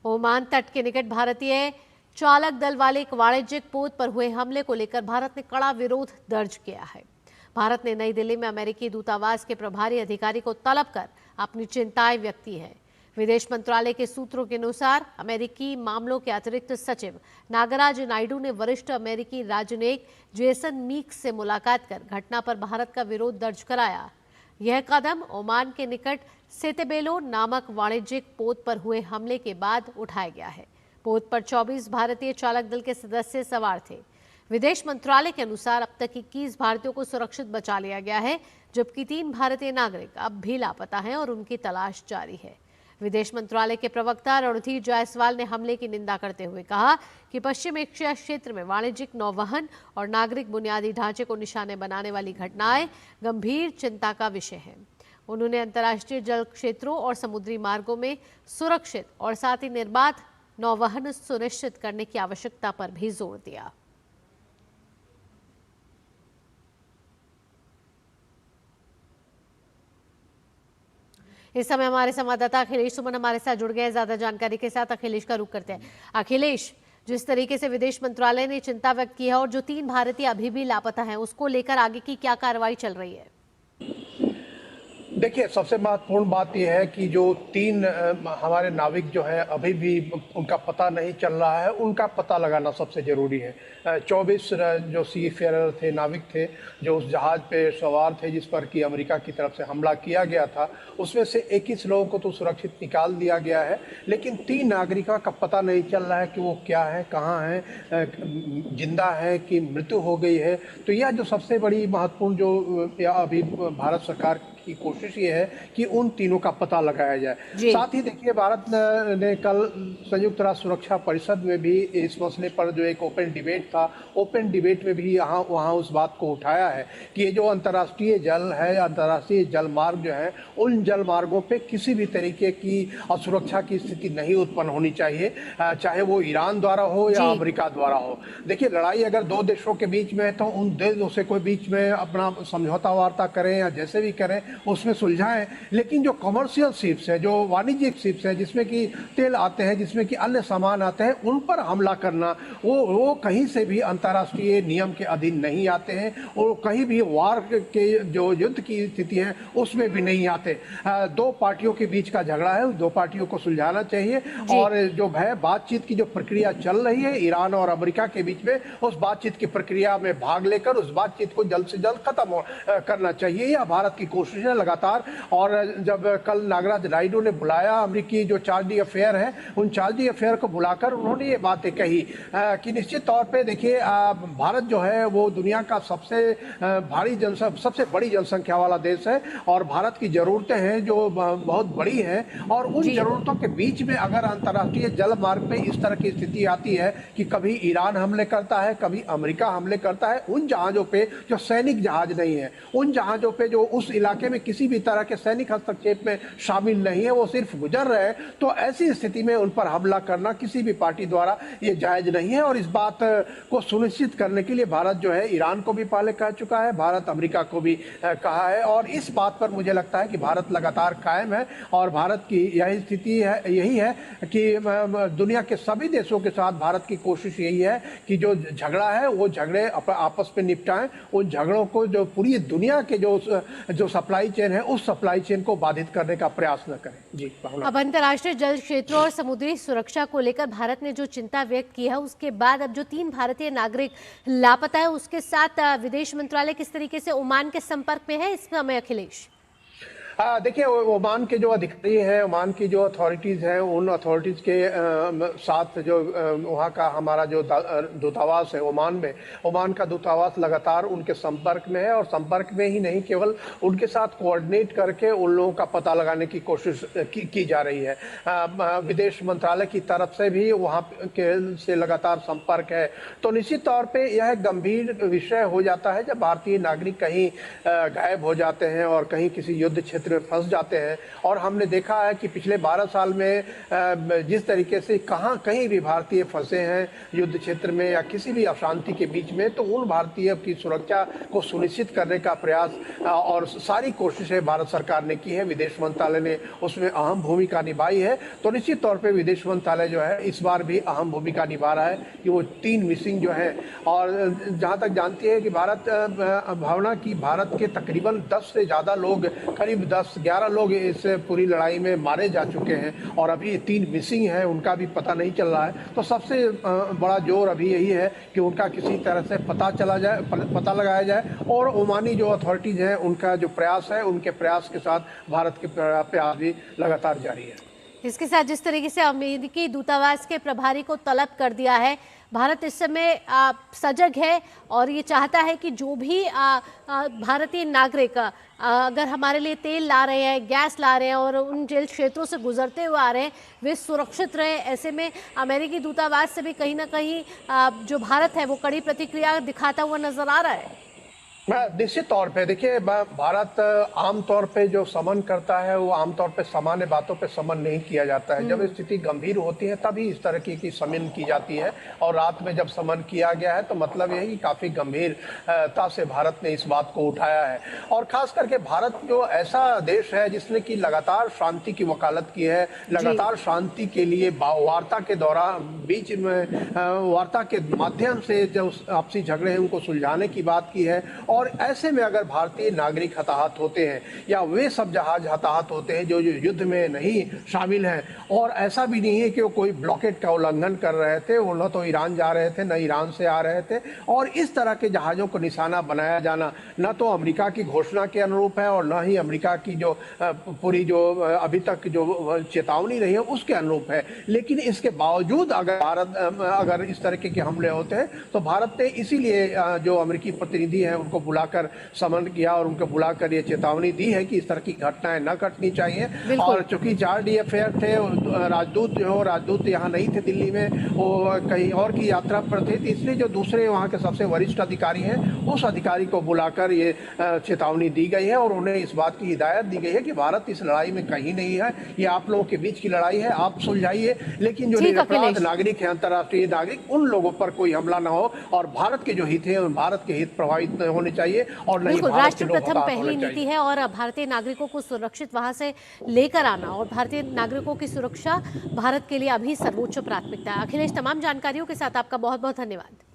Oman तट के निकट भारतीय चालक दल वाले एक वाणिज्यिक पोत पर हुए हमले को लेकर भारत ने कड़ा विरोध दर्ज किया है। भारत ने नई दिल्ली में अमेरिकी दूतावास के प्रभारी अधिकारी को तलब कर अपनी चिंताएं व्यक्त की है। विदेश मंत्रालय के सूत्रों के अनुसार अमेरिकी मामलों के अतिरिक्त सचिव नागराज नायडू ने वरिष्ठ अमेरिकी राजनयिक जेसन मीक्स से मुलाकात कर घटना पर भारत का विरोध दर्ज कराया। यह कदम ओमान के निकट सेतेबेलो नामक वाणिज्यिक पोत पर हुए हमले के बाद उठाया गया है। पोत पर 24 भारतीय चालक दल के सदस्य सवार थे। विदेश मंत्रालय के अनुसार अब तक 21 भारतीयों को सुरक्षित बचा लिया गया है, जबकि 3 भारतीय नागरिक अब भी लापता हैं और उनकी तलाश जारी है। विदेश मंत्रालय के प्रवक्ता रणधीर जायसवाल ने हमले की निंदा करते हुए कहा कि पश्चिम एशिया क्षेत्र में वाणिज्यिक नौवहन और नागरिक बुनियादी ढांचे को निशाने बनाने वाली घटनाएं गंभीर चिंता का विषय है। उन्होंने अंतर्राष्ट्रीय जल क्षेत्रों और समुद्री मार्गों में सुरक्षित और साथ ही निर्बाध नौवहन सुनिश्चित करने की आवश्यकता पर भी जोर दिया। इस समय हमारे संवाददाता अखिलेश सुमन हमारे साथ जुड़ गए हैं ज्यादा जानकारी के साथ। अखिलेश का रुख करते हैं। अखिलेश, जिस तरीके से विदेश मंत्रालय ने चिंता व्यक्त की है और जो 3 भारतीय अभी भी लापता हैं, उसको लेकर आगे की क्या कार्रवाई चल रही है? देखिए, सबसे महत्वपूर्ण बात यह है कि जो 3 हमारे नाविक जो है अभी भी उनका पता नहीं चल रहा है, उनका पता लगाना सबसे ज़रूरी है। 24 जो सी फेयर थे, नाविक थे, जो उस जहाज़ पे सवार थे जिस पर कि अमेरिका की तरफ से हमला किया गया था, उसमें से 21 लोगों को तो सुरक्षित निकाल दिया गया है, लेकिन 3 नागरिकों का पता नहीं चल रहा है कि वो क्या है, कहाँ है, जिंदा है कि मृत्यु हो गई है। तो यह जो सबसे बड़ी महत्वपूर्ण जो अभी भारत सरकार की कोशिश ये है कि उन तीनों का पता लगाया जाए। साथ ही देखिए, भारत ने कल संयुक्त राष्ट्र सुरक्षा परिषद में भी इस मसले पर जो एक ओपन डिबेट था, ओपन डिबेट में भी वहाँ उस बात को उठाया है कि ये जो अंतर्राष्ट्रीय जल है, अंतर्राष्ट्रीय जल मार्ग जो है, उन जल मार्गों पे किसी भी तरीके की असुरक्षा की स्थिति नहीं उत्पन्न होनी चाहिए, चाहे वो ईरान द्वारा हो या अमेरिका द्वारा हो। देखिए, लड़ाई अगर 2 देशों के बीच में है तो उन देशों से कोई बीच में अपना समझौता वार्ता करें या जैसे भी करें उसमें सुलझाएं, लेकिन जो कमर्शियल शिप्स है, जो वाणिज्यिक शिप्स है, जिसमें कि तेल आते हैं, जिसमें कि अन्य सामान आते हैं, उन पर हमला करना वो कहीं से भी अंतर्राष्ट्रीय नियम के अधीन नहीं आते हैं और कहीं भी वार के जो युद्ध की स्थिति है उसमें भी नहीं आते। 2 पार्टियों के बीच का झगड़ा है, उस 2 पार्टियों को सुलझाना चाहिए और जो है बातचीत की जो प्रक्रिया चल रही है ईरान और अमेरिका के बीच में, उस बातचीत की प्रक्रिया में भाग लेकर उस बातचीत को जल्द से जल्द खत्म करना चाहिए। यह भारत की कोशिश है लगातार। और जब कल नागराज नायडू ने बुलाया अमेरिकी जो चार्ज डी अफेयर है, उन चार्ज डी अफेयर को बुलाकर उन्होंने ये बातें कही कि निश्चित तौर पे देखिए, भारत जो है वो दुनिया का सबसे सबसे बड़ी जनसंख्या वाला देश है और भारत की जरूरतें हैं जो बहुत बड़ी हैं और उन जरूरतों के बीच में अगर अंतर्राष्ट्रीय जल मार्ग पे इस तरह की स्थिति आती है कि कभी ईरान हमले करता है, कभी अमेरिका हमले करता है, उन जहाजों पे जो सैनिक जहाज नहीं है, उन जहाजों पे जो उस इलाके में किसी भी तरह के सैनिक हस्तक्षेप में शामिल नहीं है, वो सिर्फ गुजर रहे हैं, तो ऐसी स्थिति में उन पर हमला करना किसी भी पार्टी द्वारा ये जायज नहीं है। और इस बात को सुनिश्चित करने के लिए भारत जो है ईरान को भी पहले कह चुका है, भारत अमेरिका को भी कहा है और इस बात पर मुझे लगता है कि भारत लगातार कायम है और भारत की यही स्थिति है, यही है कि दुनिया के सभी देशों के साथ भारत की कोशिश यही है कि जो झगड़ा है वो झगड़े आपस में निपटाएं, उन झगड़ों को जो पूरी दुनिया के जो सप्लाई चेन है उस सप्लाई चेन को बाधित करने का प्रयास न करें। जी, अब अंतर्राष्ट्रीय जल क्षेत्रों और समुद्री सुरक्षा को लेकर भारत ने जो चिंता व्यक्त की है, उसके बाद अब जो 3 भारतीय नागरिक लापता है, उसके साथ विदेश मंत्रालय किस तरीके से ओमान के संपर्क में है इस समय? अखिलेश, देखिए, ओमान के जो अधिकारी हैं, ओमान की जो अथॉरिटीज़ हैं, उन अथॉरिटीज़ के साथ जो वहाँ का हमारा जो दूतावास है ओमान में, ओमान का दूतावास लगातार उनके संपर्क में है और संपर्क में ही नहीं, केवल उनके साथ कोऑर्डिनेट करके उन लोगों का पता लगाने की कोशिश की जा रही है। विदेश मंत्रालय की तरफ से भी वहाँ के से लगातार संपर्क है। तो निश्चित तौर पर यह गंभीर विषय हो जाता है जब भारतीय नागरिक कहीं गायब हो जाते हैं और कहीं किसी युद्ध क्षेत्र क्षेत्र में फंस जाते हैं। और हमने देखा है कि पिछले 12 साल में जिस तरीके से कहीं भी भारतीय फंसे हैं युद्ध क्षेत्र में या किसी भी अशांति के बीच में, तो उन भारतीय की सुरक्षा को सुनिश्चित करने का प्रयास और सारी कोशिशें भारत सरकार ने की है। विदेश मंत्रालय ने उसमें अहम भूमिका निभाई है। तो निश्चित तौर पे विदेश मंत्रालय जो है इस बार भी अहम भूमिका निभा रहा है कि वो 3 मिसिंग जो है, और जहाँ तक जानती है कि भावना की भारत के तकरीबन 10 से ज़्यादा लोग, करीब 10-11 लोग इस पूरी लड़ाई में मारे जा चुके हैं और अभी 3 मिसिंग हैं, उनका भी पता नहीं चल रहा है। तो सबसे बड़ा जोर अभी यही है कि उनका किसी तरह से पता लगाया जाए और ओमानी जो अथॉरिटीज़ हैं उनका जो प्रयास है, उनके प्रयास के साथ भारत के प्रयास भी लगातार जारी है। इसके साथ जिस तरीके से अमेरिकी दूतावास के प्रभारी को तलब कर दिया है, भारत इस समय सजग है और ये चाहता है कि जो भी भारतीय नागरिक अगर हमारे लिए तेल ला रहे हैं, गैस ला रहे हैं और उन जेल क्षेत्रों से गुजरते हुए आ रहे हैं, वे सुरक्षित रहे। ऐसे में अमेरिकी दूतावास से भी कहीं ना कहीं जो भारत है वो कड़ी प्रतिक्रिया दिखाता हुआ नजर आ रहा है। निश्चित तौर पे देखिए, भारत आमतौर पे जो समन करता है वो आमतौर पे सामान्य बातों पे समन नहीं किया जाता है। जब स्थिति गंभीर होती है तभी इस तरह की समन की जाती है, और रात में जब समन किया गया है तो मतलब यह है कि काफ़ी गंभीरता से भारत ने इस बात को उठाया है। और खास करके भारत जो ऐसा देश है जिसने कि लगातार शांति की वकालत की है, लगातार शांति के लिए वार्ता के दौरान बीच में वार्ता के माध्यम से जो आपसी झगड़े हैं उनको सुलझाने की बात की है। और ऐसे में अगर भारतीय नागरिक हताहत होते हैं या वे सब जहाज हताहत होते हैं जो युद्ध में नहीं शामिल हैं, और ऐसा भी नहीं है कि वो कोई ब्लॉकेड का उल्लंघन कर रहे थे, वो न तो ईरान जा रहे थे न ईरान से आ रहे थे, और इस तरह के जहाज़ों को निशाना बनाया जाना न तो अमेरिका की घोषणा के अनुरूप है और न ही अमेरिका की जो पूरी जो अभी तक जो चेतावनी रही है उसके अनुरूप है। लेकिन इसके बावजूद अगर इस तरह के हमले होते हैं तो भारत ने इसीलिए जो अमेरिकी प्रतिनिधि हैं उनको बुलाकर समन किया और उनको बुलाकर ये चेतावनी दी है कि इस तरह की घटनाएं न घटनी चाहिए। और चूंकि 4 DFR थे, राजदूत यहाँ नहीं थे दिल्ली में, वो कहीं और की यात्रा पर थे, इसलिए जो दूसरे वहाँ के सबसे वरिष्ठ अधिकारी हैं उस अधिकारी को बुलाकर ये चेतावनी दी गई है और उन्हें इस बात की हिदायत दी गई है कि भारत इस लड़ाई में कहीं नहीं है, ये आप लोगों के बीच की लड़ाई है, आप सुलझाइए, लेकिन जो निरपराध नागरिक है, अंतर्राष्ट्रीय नागरिक, उन लोगों पर कोई हमला न हो और भारत के जो हित है भारत के हित प्रभावित होने चाहिए और नहीं राष्ट्र प्रथम पहली नीति है और भारतीय नागरिकों को सुरक्षित वहां से लेकर आना और भारतीय नागरिकों की सुरक्षा भारत के लिए अभी सर्वोच्च प्राथमिकता है। अखिलेश, तमाम जानकारियों के साथ आपका बहुत बहुत धन्यवाद।